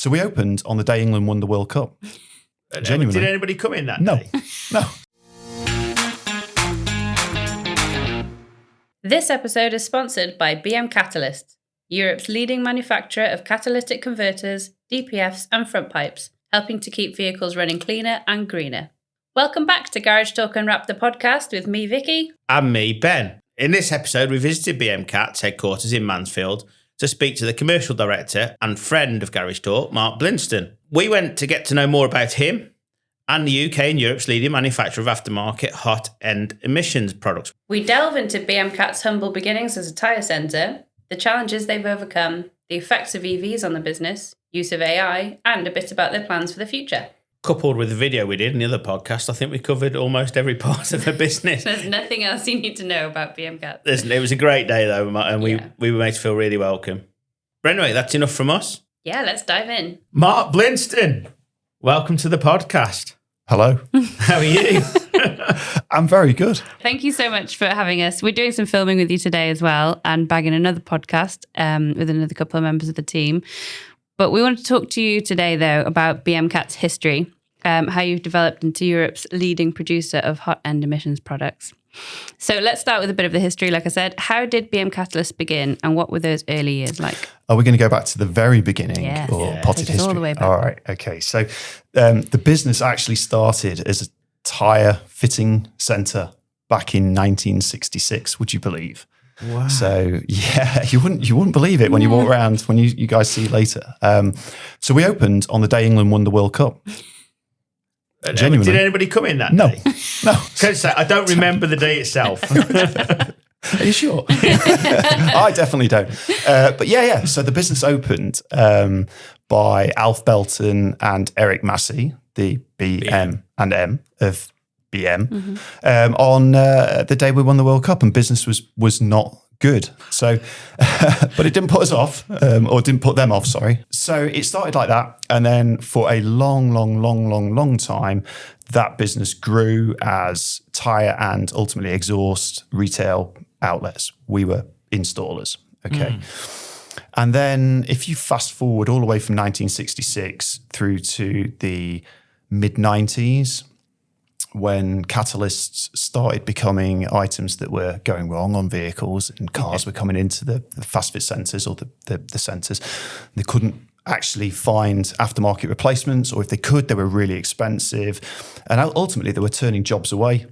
So we opened on the day England won the World Cup. Genuinely. Did anybody come in that No, day? no. This episode is sponsored by BM Catalyst, Europe's leading manufacturer of catalytic converters, DPFs and front pipes, helping to keep vehicles running cleaner and greener. Welcome back to Garage Talk Unwrapped, the podcast with me, Vicky. And me, Ben. In this episode, we visited BM Cat's headquarters in Mansfield to speak to the commercial director and friend of Garage Talk, Mark Blinston. We went to get to know more about him and the UK and Europe's leading manufacturer of aftermarket hot-end emissions products. We delve into BM Cat's humble beginnings as a tyre centre, the challenges they've overcome, the effects of EVs on the business, use of AI, and a bit about their plans for the future. Coupled with the video we did in the other podcast, I think we covered almost every part of the business. There's nothing else you need to know about BM Cat. It was a great day, though, and we were made to feel really welcome. But anyway, that's enough from us. Yeah, let's dive in. Mark Blinston, welcome to the podcast. Hello. How are you? I'm very good. Thank you so much for having us. We're doing some filming with you today as well and bagging another podcast with another couple of members of the team. But we want to talk to you today, though, about BM Cat's history, how you've developed into Europe's leading producer of hot-end emissions products. So let's start with a bit of the history. Like I said, how did BM Catalyst begin and what were those early years like? Are we going to go back to the very beginning or potted take us history? all the way back. All right. Okay. So the business actually started as a tyre fitting centre back in 1966, would you believe? Wow. So yeah, you wouldn't believe it when you walk around, when you guys see it later. So we opened on the day England won the World Cup. Genuinely. Did anybody come in that No, day? no. I don't remember the day itself. Are you sure? I definitely don't. But yeah. So the business opened by Alf Belton and Eric Massey, the BM and M of BM, on the day we won the World Cup, and business was not good. So, but it didn't put us off, or didn't put them off, sorry. So it started like that. And then for a long time, that business grew as tyre and ultimately exhaust retail outlets. We were installers. Okay. And then if you fast forward all the way from 1966 through to the mid-90s, when catalysts started becoming items that were going wrong on vehicles and cars were coming into the fast fit centres or the centres, they couldn't actually find aftermarket replacements, or if they could, they were really expensive. And ultimately, they were turning jobs away,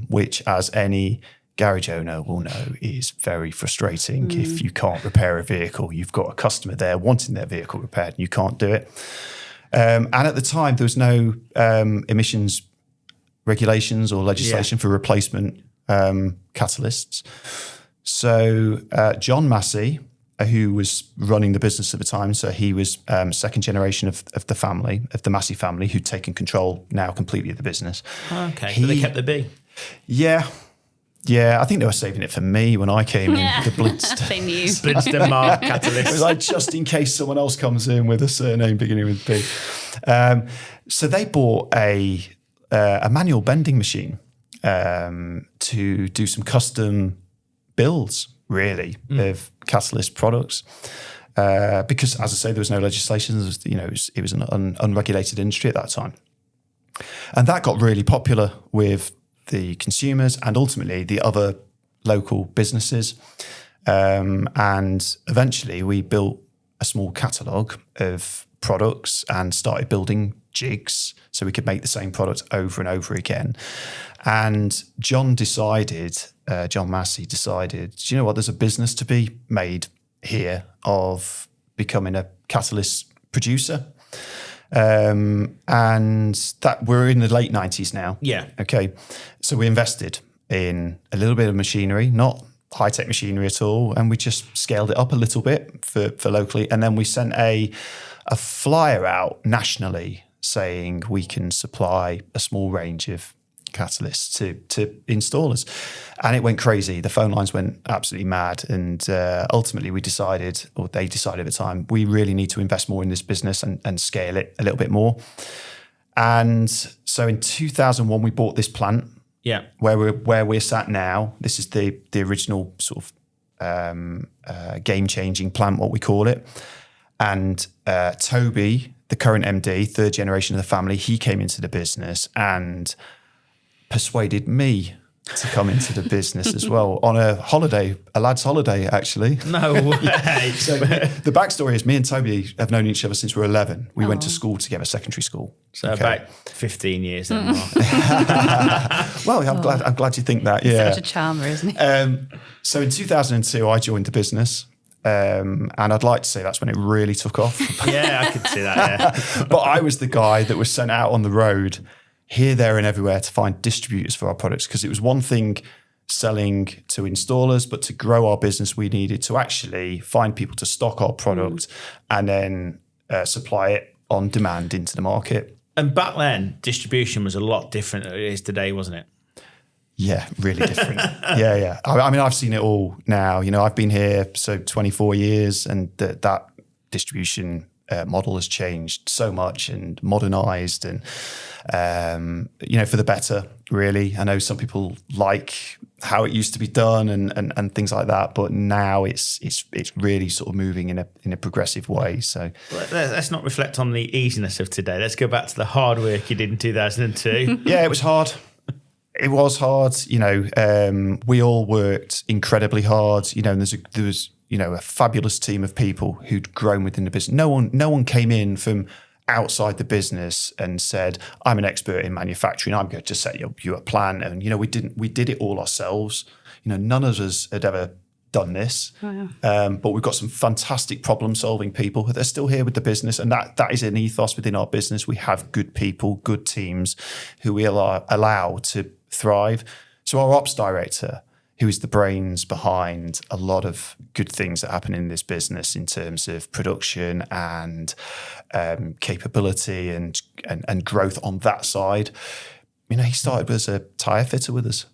which, as any garage owner will know, is very frustrating. If you can't repair a vehicle, you've got a customer there wanting their vehicle repaired, and you can't do it. And at the time, there was no emissions regulations or legislation for replacement catalysts. So John Massey, who was running the business at the time, so he was second generation of the family, of the Massey family, who'd taken control now completely of the business. Okay, but they kept the B. Yeah, I think they were saving it for me when I came in, the Blinston. They knew. Blinston Mark Catalyst. It was like, just in case someone else comes in with a surname beginning with B. So they bought a manual bending machine to do some custom builds, really, of catalyst products. Because, as I say, there was no legislation. It was an unregulated industry at that time. And that got really popular with the consumers and ultimately the other local businesses. And eventually we built a small catalogue of products and started building jigs so we could make the same product over and over again. And John Massey decided, do you know what, there's a business to be made here of becoming a catalyst producer. And that we're in the late 90s now. Yeah. Okay. So we invested in a little bit of machinery, not high-tech machinery at all, and we just scaled it up a little bit for locally. And then we sent a flyer out nationally saying we can supply a small range of catalysts to installers. And it went crazy. The phone lines went absolutely mad. And ultimately they decided at the time, we really need to invest more in this business and scale it a little bit more. And so in 2001, we bought this plant. Yeah. Where we're sat now. This is the original sort of game-changing plant, what we call it. And Toby, the current MD, third generation of the family, he came into the business and persuaded me to come into the business as well on a lad's holiday, actually. No way. So the backstory is me and Toby have known each other since we were 11. We went to school together, secondary school. So about 15 years then, Mark. Well, I'm glad you think that. Yeah. Such a charmer, isn't he? So in 2002, I joined the business. And I'd like to say that's when it really took off. Yeah, I could see that, yeah. But I was the guy that was sent out on the road here, there, and everywhere to find distributors for our products, because it was one thing selling to installers, but to grow our business, we needed to actually find people to stock our product and then supply it on demand into the market. And back then, distribution was a lot different than it is today, wasn't it? Yeah, really different. Yeah. I mean, I've seen it all now. I've been here 24 years, and that distribution model has changed so much and modernized, and for the better, really. I know some people like how it used to be done and things like that, but now it's really sort of moving in a progressive way. So let's not reflect on the easiness of today. Let's go back to the hard work you did in 2002. Yeah, it was hard. It was hard. We all worked incredibly hard. And there was a fabulous team of people who'd grown within the business. No one came in from outside the business and said, "I'm an expert in manufacturing. I'm going to set you a plan." And we did it all ourselves. None of us had ever done this. Oh, yeah. But we've got some fantastic problem-solving people who are still here with the business, and that is an ethos within our business. We have good people, good teams who we allow to thrive. So our ops director, who is the brains behind a lot of good things that happen in this business in terms of production and capability and growth on that side. He started as a tyre fitter with us,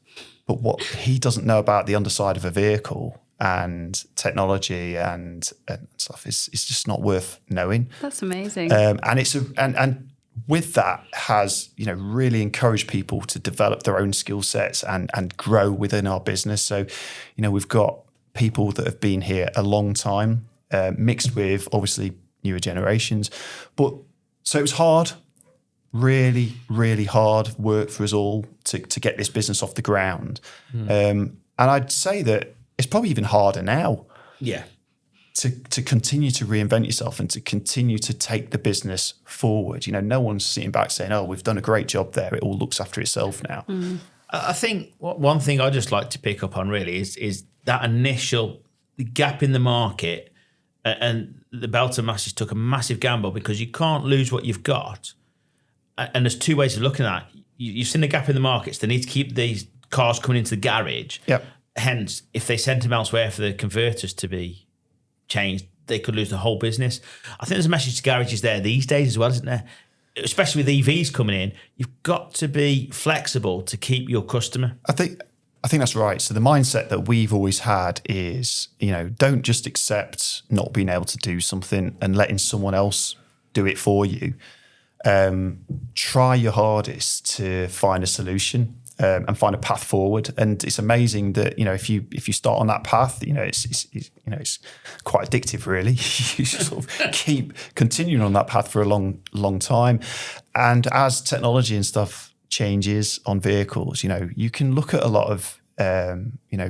but what he doesn't know about the underside of a vehicle and technology and stuff is just not worth knowing. That's amazing. And with that has really encouraged people to develop their own skill sets and grow within our business. So we've got people that have been here a long time, mixed with obviously newer generations. But so it was hard, really, really hard work for us all to get this business off the ground. And I'd say that it's probably even harder now. Yeah. To continue to reinvent yourself and to continue to take the business forward. No one's sitting back saying, "Oh, we've done a great job there. It all looks after itself now." I think one thing I just like to pick up on really is that initial gap in the market, and the Belton Masses took a massive gamble because you can't lose what you've got. And there's two ways of looking at it. You've seen the gap in the markets. They need to keep these cars coming into the garage. Yep. Hence, if they sent them elsewhere for the converters to be changed, they could lose the whole business. I think there's a message to garages there these days as well, isn't there? Especially with EVs coming in, you've got to be flexible to keep your customer. I think that's right. So the mindset that we've always had is, don't just accept not being able to do something and letting someone else do it for you. Try your hardest to find a solution. And find a path forward, and it's amazing that if you start on that path, it's quite addictive. Really, you sort of keep continuing on that path for a long time. And as technology and stuff changes on vehicles, you can look at a lot of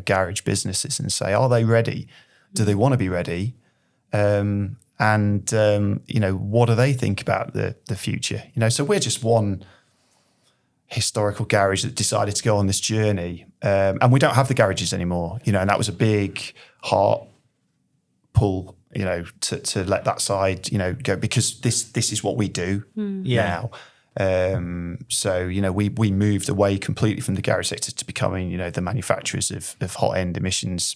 garage businesses and say, are they ready? Do they want to be ready? And what do they think about the future? So we're just one historical garage that decided to go on this journey, and we don't have the garages anymore, and that was a big heart pull, to let that side, go, because this is what we do now. So we moved away completely from the garage sector to becoming the manufacturers of hot end emissions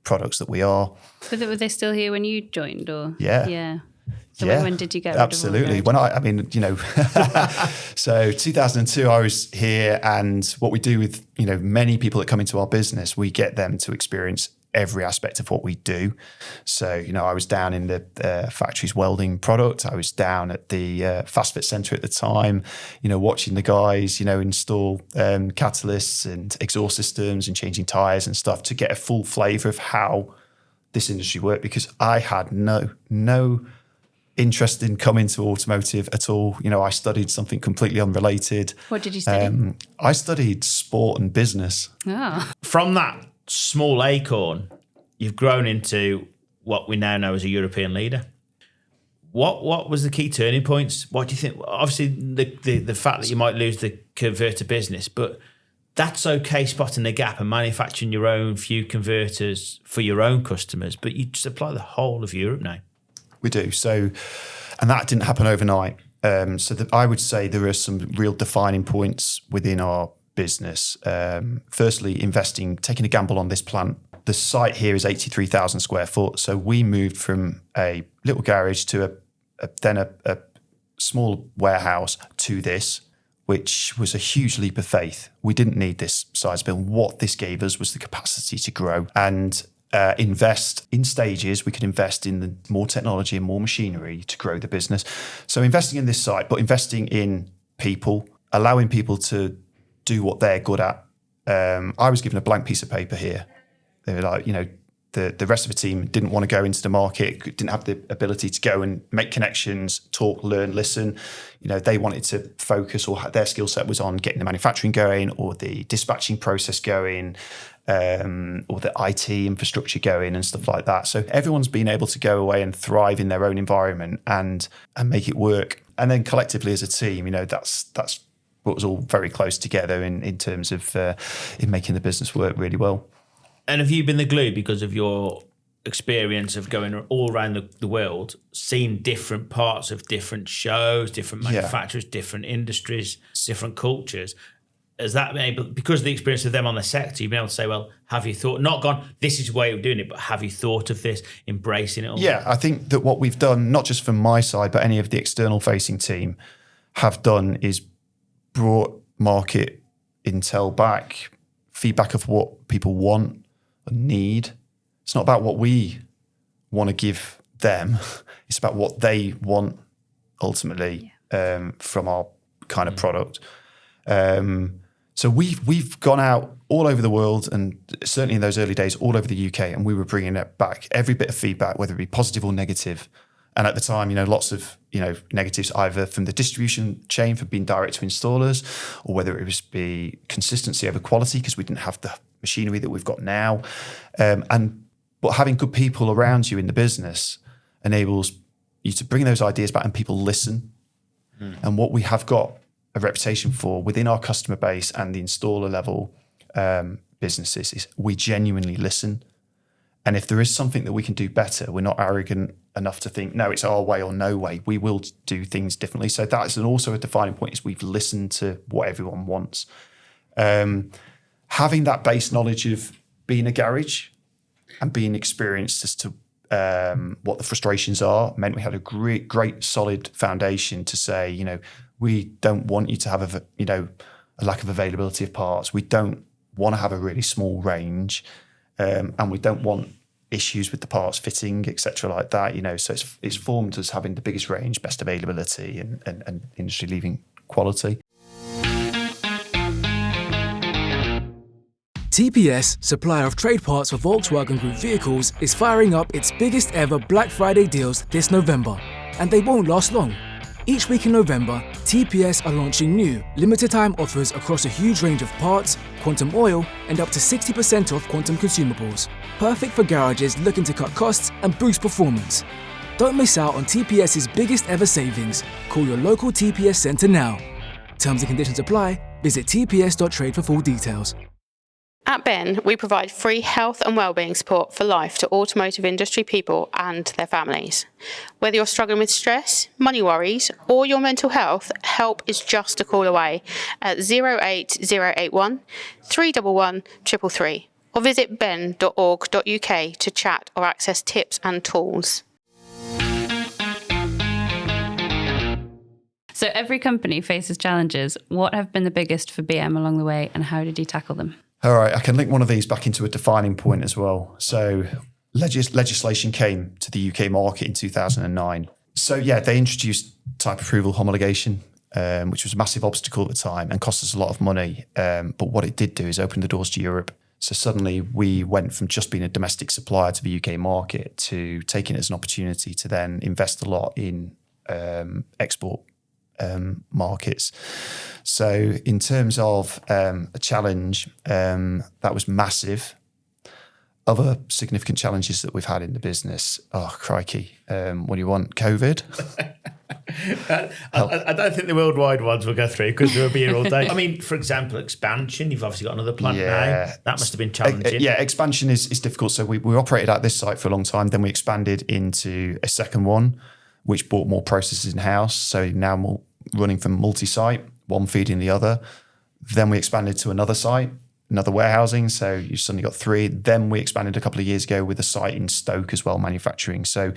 products that we are. Were they still here when you joined, or yeah. So when did you get rid absolutely. of all So 2002, I was here, and what we do with, many people that come into our business, we get them to experience every aspect of what we do. So, I was down in the factory's welding product. I was down at the Fast Fit Centre at the time, watching the guys, install catalysts and exhaust systems and changing tyres and stuff to get a full flavour of how this industry work, because I had no interest in coming to automotive at all. I studied something completely unrelated. What did you study? I studied sport and business. Oh. From that small acorn, you've grown into what we now know as a European leader. What was the key turning points? What do you think? Obviously, the fact that you might lose the converter business, but that's okay, spotting the gap and manufacturing your own few converters for your own customers, but you supply the whole of Europe now. We do. So, and that didn't happen overnight. I would say there are some real defining points within our business. Firstly, taking a gamble on this plant. The site here is 83,000 square foot. So we moved from a little garage to a small warehouse to this, which was a huge leap of faith. We didn't need this size build. What this gave us was the capacity to grow and invest in stages. We could invest in more technology and more machinery to grow the business. So investing in this site, but investing in people, allowing people to do what they're good at. I was given a blank piece of paper here. They were like, the rest of the team didn't want to go into the market, didn't have the ability to go and make connections, talk, learn, listen. They wanted to focus, or their skill set was on getting the manufacturing going, or the dispatching process going, or the IT infrastructure going and stuff like that. So everyone's been able to go away and thrive in their own environment and make it work. And then collectively as a team, that's what was all very close together in terms of in making the business work really well. And have you been the glue because of your experience of going all around the world, seeing different parts of different shows, different manufacturers, different industries, different cultures? Has that been able, because of the experience of them on the sector, you've been able to say, well, have you thought, not gone, this is the way of doing it, but have you thought of this, embracing it all? Yeah, I think that what we've done, not just from my side, but any of the external facing team have done, is brought market intel back, feedback of what people want and need. It's not about what we want to give them. It's about what they want ultimately from our kind of product. So we've gone out all over the world, and certainly in those early days, all over the UK, and we were bringing it back, every bit of feedback, whether it be positive or negative. And at the time, lots of, negatives either from the distribution chain for being direct to installers, or whether it was be consistency over quality because we didn't have the machinery that we've got now. But having good people around you in the business enables you to bring those ideas back and people listen. And what we have got a reputation for within our customer base and the installer level businesses is we genuinely listen. And if there is something that we can do better, we're not arrogant enough to think, no, it's our way or no way. We will do things differently. So that's also a defining point, is we've listened to what everyone wants. Having that base knowledge of being a garage and being experienced as to what the frustrations are meant we had a great solid foundation to say, we don't want you to have a lack of availability of parts. We don't want to have a really small range. And we don't want issues with the parts fitting, etc., like that. So it's formed as having the biggest range, best availability, and industry-leading quality. TPS, supplier of trade parts for Volkswagen Group vehicles, is firing up its biggest ever Black Friday deals this November, and they won't last long. Each week in November, TPS are launching new, limited-time offers across a huge range of parts, quantum oil, and up to 60% off quantum consumables. Perfect for garages looking to cut costs and boost performance. Don't miss out on TPS's biggest ever savings. Call your local TPS centre now. Terms and conditions apply. Visit tps.trade for full details. At Ben, we provide free health and wellbeing support for life to automotive industry people and their families. Whether you're struggling with stress, money worries, or your mental health, help is just a call away at 08081 311 333, or visit ben.org.uk to chat or access tips and tools. So every company faces challenges. What have been the biggest for BM along the way, and how did you tackle them? All right, I can link one of these back into a defining point as well. So legislation came to the UK market in 2009. So they introduced type approval homologation, which was a massive obstacle at the time and cost us a lot of money. But what it did do is open the doors to Europe. So suddenly we went from just being a domestic supplier to the UK market to taking it as an opportunity to then invest a lot in export markets. So in terms of a challenge, that was massive. Other significant challenges that we've had in the business, oh crikey, what do you want, COVID? I don't think the worldwide ones will go through because we'll be here all day. I mean, for example, expansion. You've obviously got another plant now. That must have been challenging. Yeah, expansion is difficult. So we operated at this site for a long time. Then we expanded into a second one, which brought more processes in-house. So now we're running from multi-site, one feeding the other. Then we expanded to another site, another warehousing. So you suddenly got 3. Then we expanded a couple of years ago with a site in Stoke as well, manufacturing. So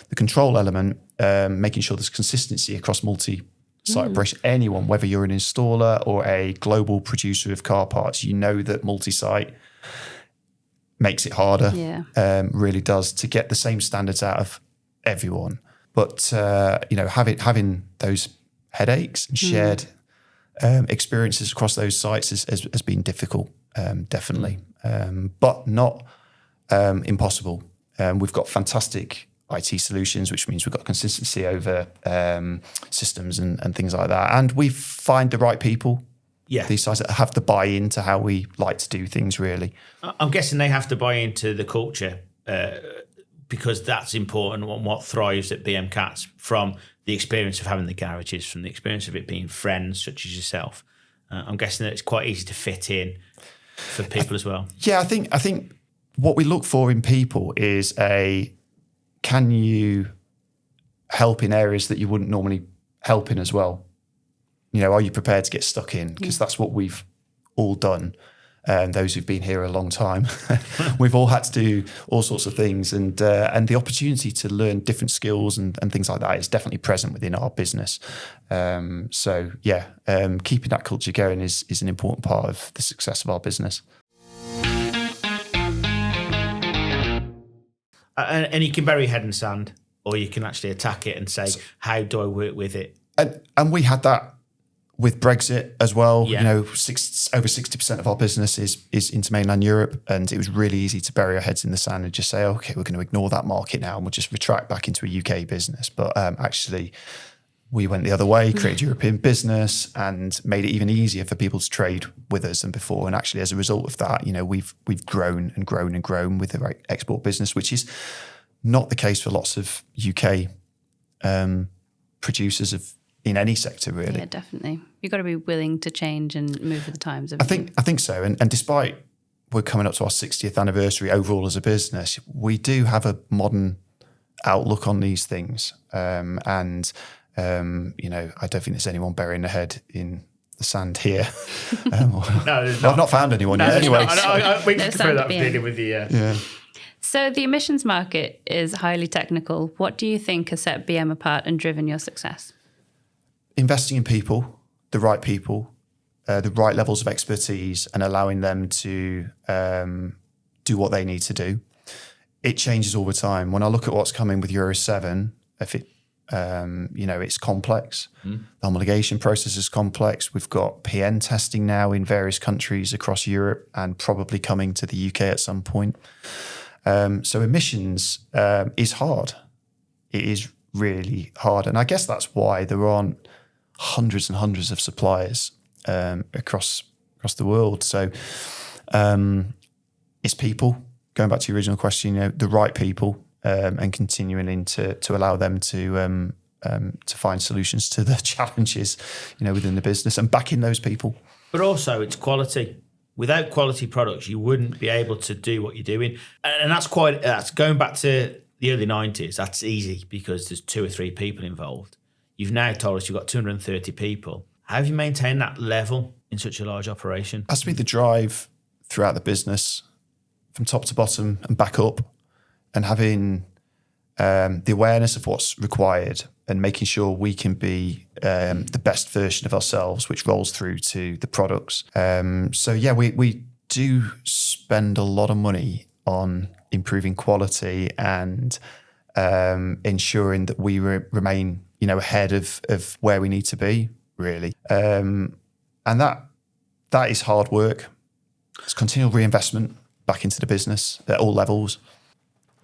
the control element, making sure there's consistency across multi-site operation. Anyone, whether you're an installer or a global producer of car parts, you know that multi-site makes it harder. Yeah. Really does, to get the same standards out of everyone. But having those headaches and shared experiences across those sites has been difficult, definitely, but not impossible. We've got fantastic IT solutions, which means we've got consistency over systems and things like that. And we find the right people. Yeah. These sites that have the buy-in to how we like to do things, really. I'm guessing they have to buy into the culture because that's important on what thrives at BM Cats, from the experience of having the garages, from the experience of it being friends such as yourself. I'm guessing that it's quite easy to fit in for people as well. Yeah, I think what we look for in people is can you help in areas that you wouldn't normally help in as well? Are you prepared to get stuck in? Because that's what we've all done. Those who've been here a long time, we've all had to do all sorts of things, and the opportunity to learn different skills and things like that is definitely present within our business. Keeping that culture going is an important part of the success of our business. And you can bury your head in sand, or you can actually attack it and say, how do I work with it? And we had that with Brexit as well. Yeah. Over 60% of our business is into mainland Europe, and it was really easy to bury our heads in the sand and just say, okay, we're going to ignore that market now and we'll just retract back into a UK business. But actually, we went the other way, created European business, and made it even easier for people to trade with us than before. And actually, as a result of that, we've grown and grown and grown with the export business, which is not the case for lots of UK producers in any sector, really. Yeah, definitely. You've got to be willing to change and move with the times. I think so. And despite we're coming up to our 60th anniversary overall as a business, we do have a modern outlook on these things. I don't think there's anyone burying their head in the sand here. No, I've not found anyone yet. Anyway, we can throw that dealing with the. Yeah. So the emissions market is highly technical. What do you think has set BM apart and driven your success? Investing in people, the right levels of expertise, and allowing them to do what they need to do. It changes all the time. When I look at what's coming with Euro 7, it's complex. The homologation process is complex. We've got PN testing now in various countries across Europe and probably coming to the UK at some point. So emissions is hard. It is really hard. And I guess that's why there aren't hundreds and hundreds of suppliers across the world. So it's people, going back to your original question, the right people, and continuing to allow them to find solutions to the challenges, within the business, and backing those people. But also it's quality. Without quality products, you wouldn't be able to do what you're doing. And that's going back to the early 90s. That's easy because there's 2 or 3 people involved. You've now told us you've got 230 people. How have you maintained that level in such a large operation? It has to be the drive throughout the business, from top to bottom and back up, and having the awareness of what's required and making sure we can be the best version of ourselves, which rolls through to the products. We do spend a lot of money on improving quality and ensuring that we remain, ahead of where we need to be, really. And that is hard work. It's continual reinvestment back into the business at all levels.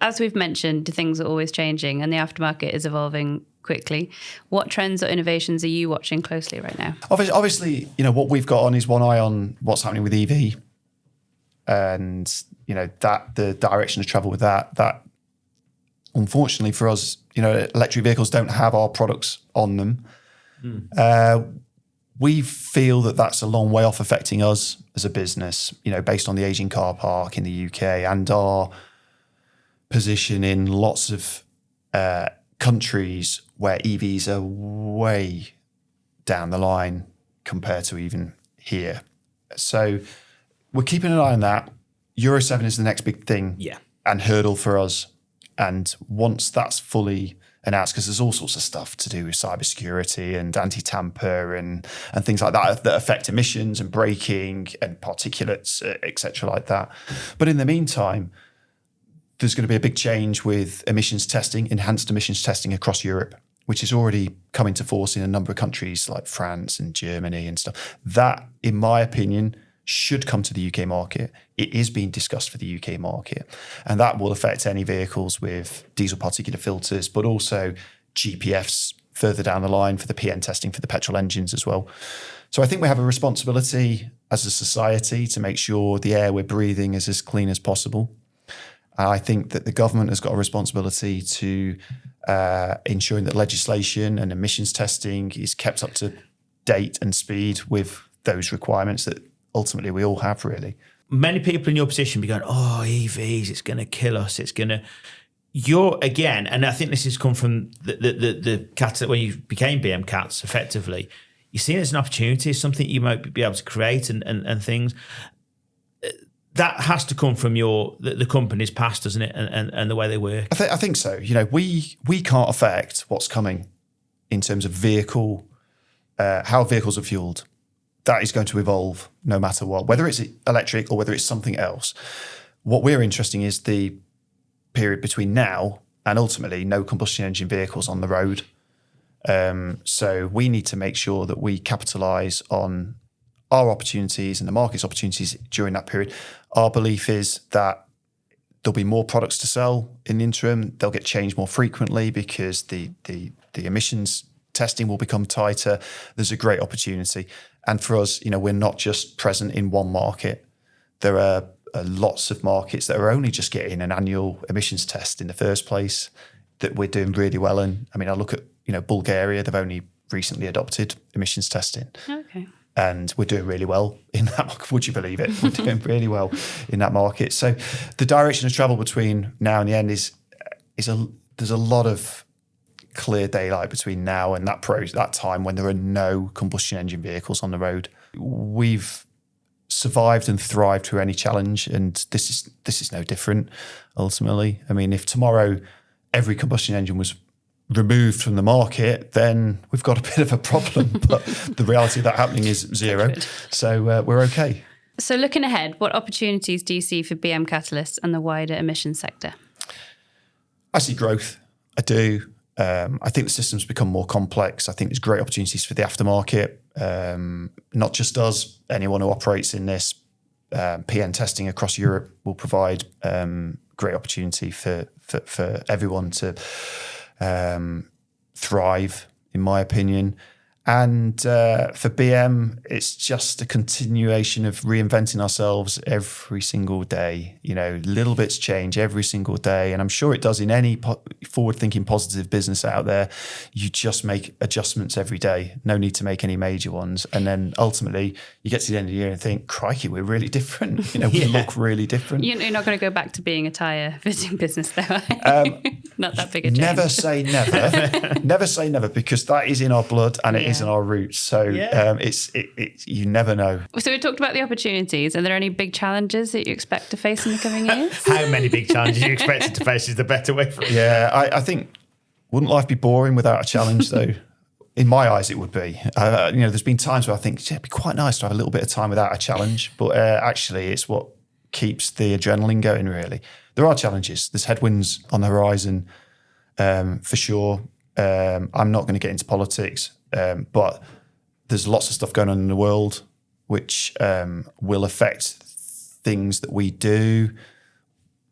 As we've mentioned, things are always changing and the aftermarket is evolving quickly. What trends or innovations are you watching closely right now? Obviously, what we've got on is one eye on what's happening with EV, and that the direction of travel with that unfortunately for us, electric vehicles don't have our products on them. We feel that that's a long way off affecting us as a business, based on the aging car park in the UK and our position in lots of countries where EVs are way down the line compared to even here. So we're keeping an eye on that. Euro 7 is the next big thing and hurdle for us. And once that's fully announced, because there's all sorts of stuff to do with cybersecurity and anti-tamper and things like that affect emissions and braking and particulates, etc. like that. But in the meantime, there's going to be a big change with emissions testing, enhanced emissions testing across Europe, which is already come into force in a number of countries like France and Germany and stuff. That, in my opinion, should come to the UK market. It is being discussed for the UK market, and that will affect any vehicles with diesel particulate filters, but also GPFs further down the line for the PN testing for the petrol engines as well. So I think we have a responsibility as a society to make sure the air we're breathing is as clean as possible. I think that the government has got a responsibility to ensuring that legislation and emissions testing is kept up to date and speed with those requirements that ultimately we all have, really. Many people in your position be going, oh, EVs, it's going to kill us. You're, again, and I think this has come from the Cats, when you became BM Cats, effectively, you're seeing it as an opportunity, something you might be able to create and things. That has to come from the company's past, doesn't it, and the way they work? I think so. We can't affect what's coming in terms of how vehicles are fueled. That is going to evolve no matter what, whether it's electric or whether it's something else. What we're interested in is the period between now and ultimately no combustion engine vehicles on the road. So we need to make sure that we capitalise on our opportunities and the market's opportunities during that period. Our belief is that there'll be more products to sell in the interim. They'll get changed more frequently because the emissions testing will become tighter. There's a great opportunity. And for us, we're not just present in one market. There are lots of markets that are only just getting an annual emissions test in the first place that we're doing really well in. I mean, I look at, Bulgaria, they've only recently adopted emissions testing. Okay. And we're doing really well in that market. Would you believe it? We're doing really well in that market. So the direction of travel between now and the end there's a lot of clear daylight between now and that time when there are no combustion engine vehicles on the road. We've survived and thrived through any challenge, and this is no different ultimately. I mean, if tomorrow every combustion engine was removed from the market, then we've got a bit of a problem. But the reality of that happening is zero. So we're okay. So looking ahead, what opportunities do you see for BM Catalyst and the wider emissions sector? I see growth. I do. I think the system's become more complex. I think there's great opportunities for the aftermarket. Not just us, anyone who operates in this. PN testing across Europe will provide great opportunity for everyone to thrive, in my opinion. And for BM, it's just a continuation of reinventing ourselves every single day. Little bits change every single day. And I'm sure it does in any forward-thinking positive business out there. You just make adjustments every day. No need to make any major ones. And then ultimately, you get to the end of the year and think, crikey, we're really different. We look really different. You're not going to go back to being a tyre fitting business, though, are you? Not that big a change. Never say never. Never say never, because that is in our blood and it is in our roots. So it's you never know. So we talked about the opportunities. Are there any big challenges that you expect to face in the coming years? How many big challenges you expected to face is the better way for it. Yeah, I think, wouldn't life be boring without a challenge though? In my eyes, it would be. There's been times where I think it'd be quite nice to have a little bit of time without a challenge, but actually it's what keeps the adrenaline going, really. There are challenges. There's headwinds on the horizon, for sure. I'm not going to get into politics, but there's lots of stuff going on in the world which will affect things that we do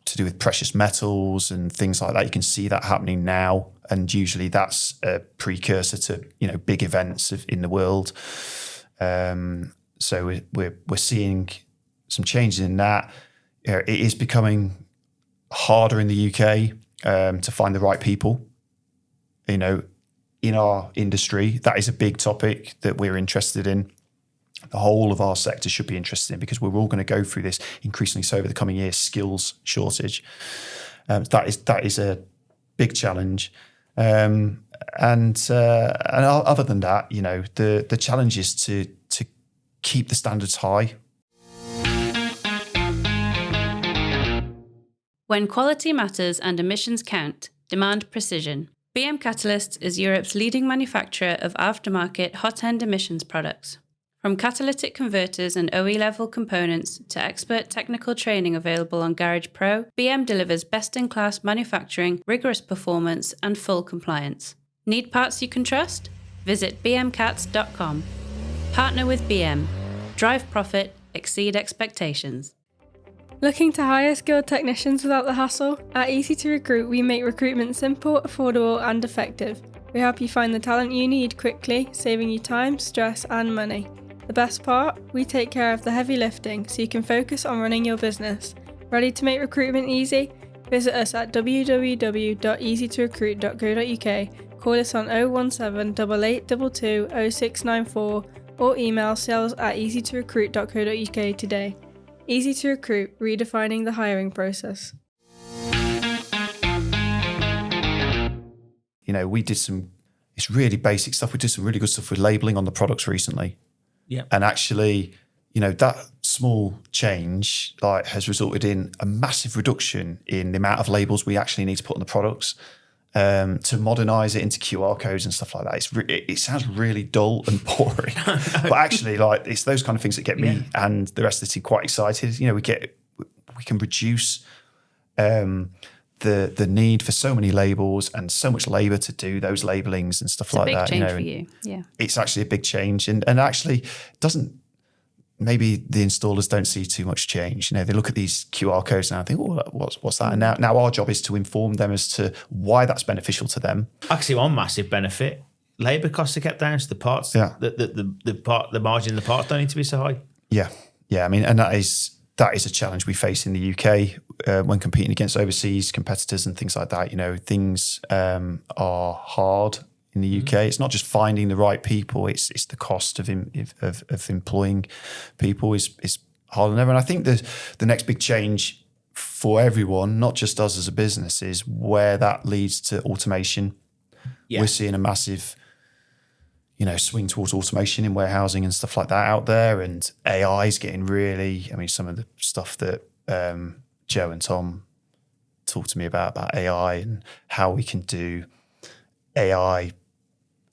to do with precious metals and things like that. You can see that happening now, and usually that's a precursor to big events in the world. So we're seeing some changes in that. It is becoming harder in the UK to find the right people. In our industry, that is a big topic that we're interested in. The whole of our sector should be interested in, because we're all going to go through this increasingly so over the coming years, skills shortage. That is a big challenge. And other than that, the challenge is to keep the standards high. When quality matters and emissions count, demand precision. BM Catalysts is Europe's leading manufacturer of aftermarket hot-end emissions products. From catalytic converters and OE-level components to expert technical training available on Garage Pro, BM delivers best-in-class manufacturing, rigorous performance, and full compliance. Need parts you can trust? Visit bmcats.com. Partner with BM. Drive profit, exceed expectations. Looking to hire skilled technicians without the hassle? At Easy to Recruit, we make recruitment simple, affordable, and effective. We help you find the talent you need quickly, saving you time, stress, and money. The best part? We take care of the heavy lifting so you can focus on running your business. Ready to make recruitment easy? Visit us at www.easytorecruit.co.uk, call us on 017 8822 0694 or email sales@easytorecruit.co.uk today. Easy to Recruit, redefining the hiring process. We did it's really basic stuff. We did some really good stuff with labeling on the products recently. Yeah. And actually, that small change has resulted in a massive reduction in the amount of labels we actually need to put on the products. To modernise it into QR codes and stuff like that. It sounds really dull and boring, but actually, it's those kind of things that get me and the rest of the team quite excited. We can reduce the need for so many labels and so much labour to do those labellings and stuff like that. It's a big change for you. Yeah, it's actually a big change, and actually doesn't. Maybe the installers don't see too much change. They look at these QR codes now and think, "Oh, what's that?" And now our job is to inform them as to why that's beneficial to them. I can see one massive benefit: labour costs are kept down, so the parts, the margin in the parts don't need to be so high. Yeah. I mean, and that is a challenge we face in the UK when competing against overseas competitors and things like that. Things are hard in the UK. It's not just finding the right people; it's the cost of employing people is harder than ever. And I think the next big change for everyone, not just us as a business, is where that leads to automation. Yeah. We're seeing a massive, swing towards automation in warehousing and stuff like that out there, and AI is getting really. I mean, some of the stuff that Joe and Tom talked to me about AI and how we can do AI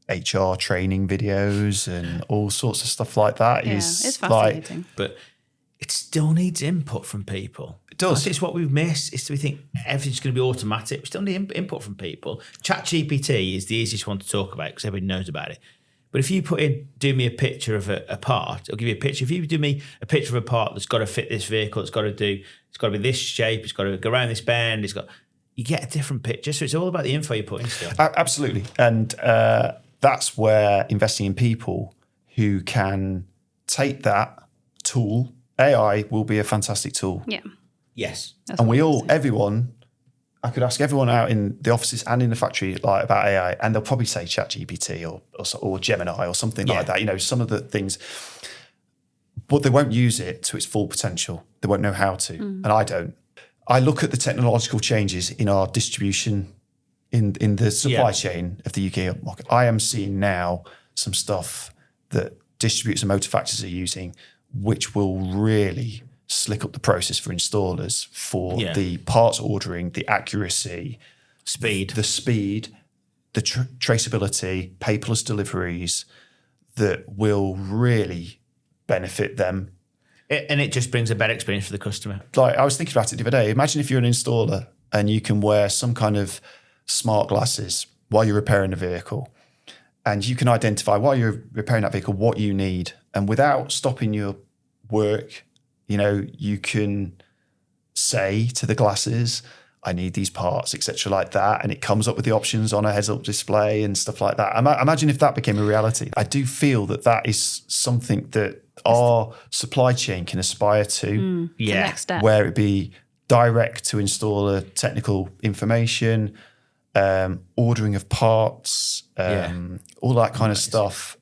HR training videos and all sorts of stuff like that. It's fascinating. But it still needs input from people. It does. I think it's what we've missed, is we think everything's going to be automatic. We still need input from people. ChatGPT is the easiest one to talk about because everybody knows about it. But if you do me a picture of a part, it'll give you a picture. If you do me a picture of a part that's got to fit this vehicle, it's got to be this shape, it's got to go around this bend, you get a different picture. So it's all about the info you put in still. Absolutely. And that's where investing in people who can take that tool, AI will be a fantastic tool. Yeah. Yes. And everyone, I could ask everyone out in the offices and in the factory about AI, and they'll probably say ChatGPT or Gemini or something like that. Some of the things, but they won't use it to its full potential. They won't know how to, and I don't. I look at the technological changes in our distribution, in the supply chain of the UK market. I am seeing now some stuff that distributors and motor factories are using, which will really slick up the process for installers for the parts ordering, the accuracy, the speed, the traceability, paperless deliveries that will really benefit them. And it just brings a better experience for the customer. I was thinking about it the other day. Imagine if you're an installer and you can wear some kind of smart glasses while you're repairing a vehicle, and you can identify while you're repairing that vehicle what you need, and without stopping your work, you can say to the glasses, I need these parts, etc., like that, and it comes up with the options on a heads-up display and stuff like that. Imagine if that became a reality. I do feel that is something that our supply chain can aspire to. The next step. Where it be direct to installer technical information, ordering of parts, all that kind of stuff,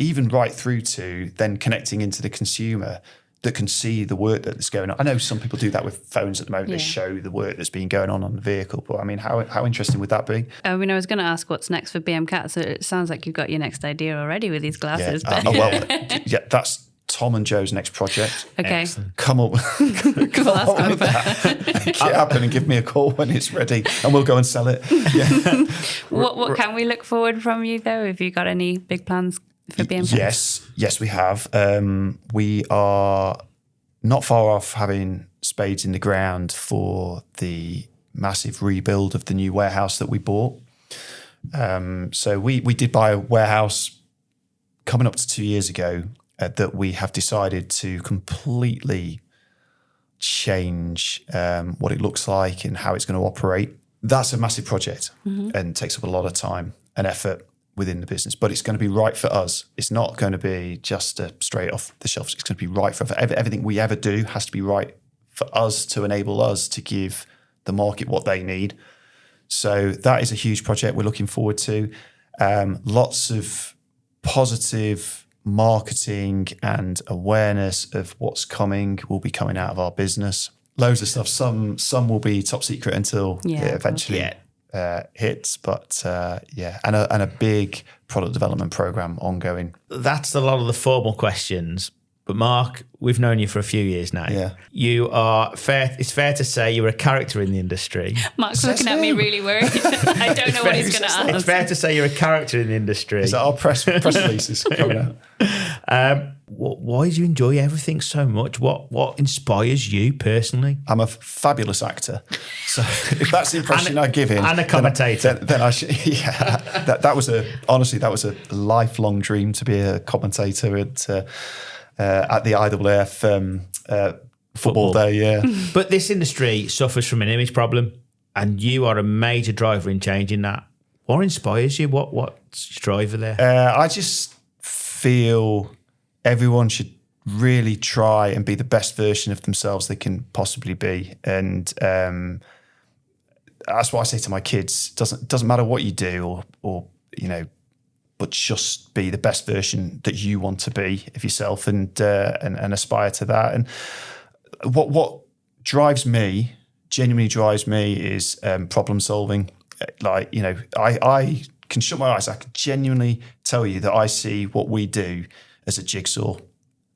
even right through to then connecting into the consumer that can see the work that's going on. I know some people do that with phones at the moment. They show the work that's been going on the vehicle. But I mean, how interesting would that be? I mean, I was going to ask what's next for BM Cat. So it sounds like you've got your next idea already with these glasses. That's Tom and Joe's next project. Okay. Excellent. Come up, Cool, I'll come over. make it happen and give me a call when it's ready, and we'll go and sell it. Yeah. What can we look forward from you though? Have you got any big plans for BM Cat? Yes, we have. We are not far off having spades in the ground for the massive rebuild of the new warehouse that we bought. So we did buy a warehouse coming up to 2 years ago that we have decided to completely change what it looks like and how it's going to operate. That's a massive project and takes up a lot of time and effort within the business, but it's going to be right for us. It's not going to be just a straight off the shelf. It's going to be right for everything we ever do has to be right for us to enable us to give the market what they need. So that is a huge project we're looking forward to. Lots of positive marketing and awareness of what's coming will be coming out of our business. Loads of stuff. Some will be top secret until it eventually hits, but and a big product development program ongoing. That's a lot of the formal questions. But Mark, we've known you for a few years now. Yeah. You are fair. It's fair to say you're a character in the industry. Mark's looking at me really worried. I don't know what he's going to ask. It's fair to say you're a character in the industry. Is that our press releases coming out? Why do you enjoy everything so much? What inspires you personally? I'm a fabulous actor. So if that's the impression I give him. And a commentator. Then I should, that was a lifelong dream to be a commentator at the IAAF football day, yeah. But this industry suffers from an image problem, and you are a major driver in changing that. What inspires you? What's your driver there? I just feel everyone should really try and be the best version of themselves they can possibly be, and that's what I say to my kids. Doesn't matter what you do, or but just be the best version that you want to be of yourself, and aspire to that. And what genuinely drives me is problem solving. Like, I can shut my eyes. I can genuinely tell you that I see what we do as a jigsaw,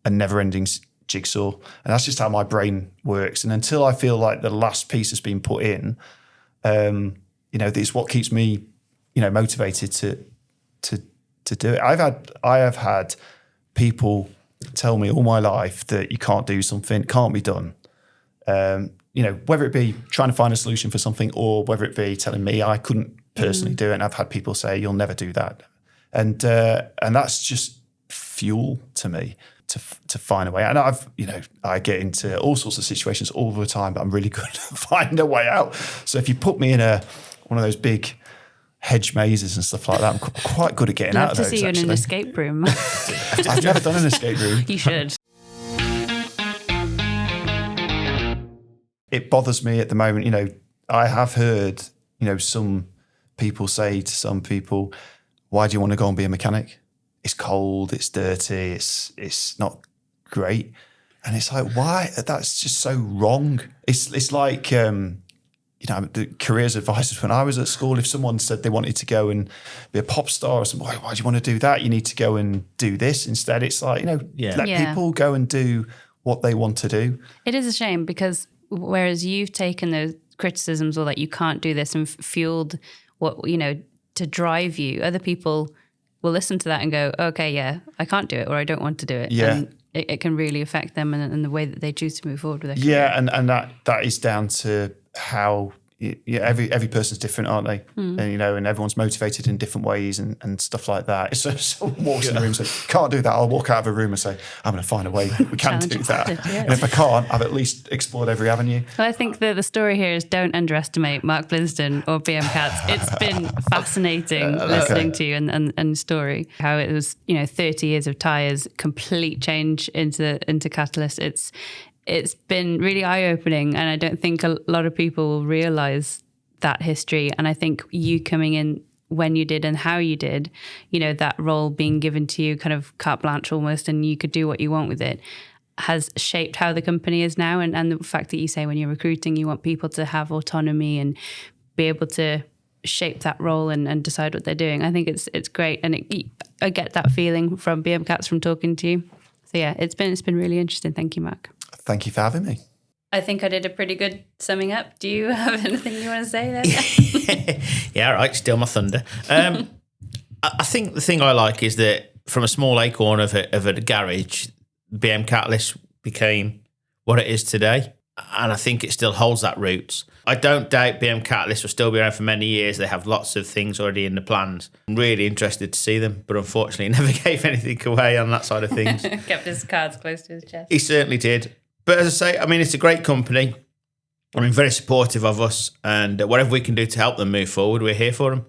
a never-ending jigsaw, and that's just how my brain works. And until I feel like the last piece has been put in, it's what keeps me, motivated to do it. I have had people tell me all my life that you can't do something, it can't be done. Whether it be trying to find a solution for something, or whether it be telling me I couldn't personally do it. And I've had people say, you'll never do that. And that's just fuel to me to find a way. And I get into all sorts of situations all the time, but I'm really good at finding a way out. So if you put me in one of those big hedge mazes and stuff like that, I'm quite good at getting out of those. I'd love to see you in an escape room. I've never done an escape room. You should. It bothers me at the moment. I have heard, some people say to some people, why do you want to go and be a mechanic? It's cold, it's dirty, it's not great. And it's like, why? That's just so wrong. It's like, the careers advisors when I was at school, if someone said they wanted to go and be a pop star or something, why do you want to do that? You need to go and do this instead. It's like, let people go and do what they want to do. It is a shame, because whereas you've taken those criticisms, or that you can't do this, and fueled what, to drive you, other people will listen to that and go, okay, yeah, I can't do it, or I don't want to do it. Yeah. And it can really affect them and the way that they choose to move forward with their career. Yeah, and that is down to how every person's different, aren't they? And and everyone's motivated in different ways and stuff like that. If someone walks in the room and says, "Can't do that," I'll walk out of a room and say, "I'm going to find a way we can do that." And if I can't, I've at least explored every avenue. Well, I think the story here is don't underestimate Mark Blinston or BM Cats. It's been fascinating listening to you and story, how it was 30 years of tyres, complete change into catalyst. It's been really eye-opening, and I don't think a lot of people will realise that history. And I think you coming in when you did and how you did, that role being given to you kind of carte blanche almost, and you could do what you want with it, has shaped how the company is now. And the fact that you say when you're recruiting, you want people to have autonomy and be able to shape that role and decide what they're doing. I think it's great. And I get that feeling from BM Cats from talking to you. So yeah, it's been really interesting. Thank you, Mark. Thank you for having me. I think I did a pretty good summing up. Do you have anything you want to say there? Yeah, all right, steal my thunder. I think the thing I like is that from a small acorn of a garage, BM Catalyst became what it is today. And I think it still holds that roots. I don't doubt BM Catalyst will still be around for many years. They have lots of things already in the plans. I'm really interested to see them, but unfortunately never gave anything away on that side of things. Kept his cards close to his chest. He certainly did. But as I say, it's a great company. Very supportive of us, and whatever we can do to help them move forward, we're here for them.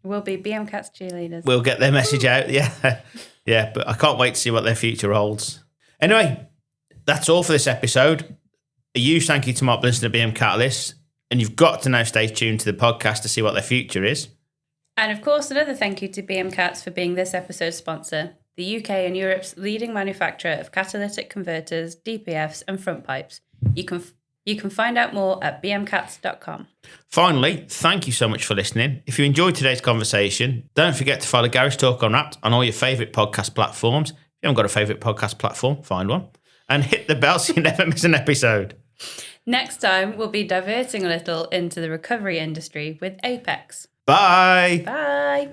We'll be BM Cats cheerleaders. We'll get their message out, yeah. Yeah, but I can't wait to see what their future holds. Anyway, that's all for this episode. A huge thank you to Mark Blinston at BM Catalyst, and you've got to now stay tuned to the podcast to see what their future is. And of course, another thank you to BM Cats for being this episode's sponsor, the UK and Europe's leading manufacturer of catalytic converters, DPFs and front pipes. You can find out more at bmcats.com. Finally, thank you so much for listening. If you enjoyed today's conversation, don't forget to follow Garage Talk Unwrapped on all your favourite podcast platforms. If you haven't got a favourite podcast platform, find one. And hit the bell so you never miss an episode. Next time, we'll be diverting a little into the recovery industry with Apex. Bye. Bye.